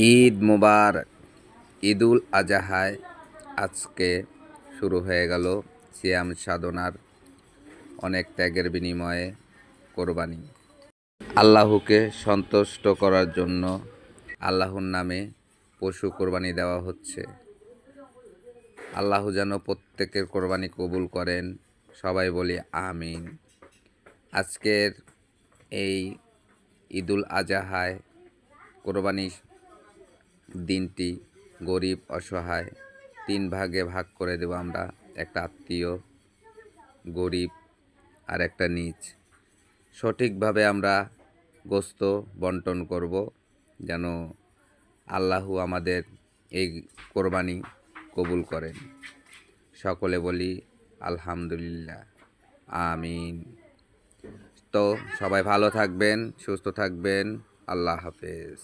ঈদ মুবারক। ঈদুল আজহায় আজকে শুরু হয়ে গেল সিয়াম সাধনার অনেক ত্যাগের বিনিময়ে কোরবানি। আল্লাহকে সন্তুষ্ট করার জন্য আল্লাহর নামে পশু কোরবানি দেওয়া হচ্ছে। আল্লাহ যেন প্রত্যেকের কোরবানি কবুল করেন, সবাই বলি আমিন। আজকের এই ঈদুল আজহায় কোরবানি দিনটি গরিব অসহায় 3 ভাগে ভাগ করে দেব আমরা। একটা আত্মীয়, গরিব আর একটা নিজ। সঠিকভাবে আমরা গোস্ত বন্টন করব যেন আল্লাহু আমাদের এই কোরবানি কবুল করেন। সকলে বলি আলহামদুলিল্লাহ, আমিন। তো সবাই ভালো থাকবেন, সুস্থ থাকবেন। আল্লাহ হাফেজ।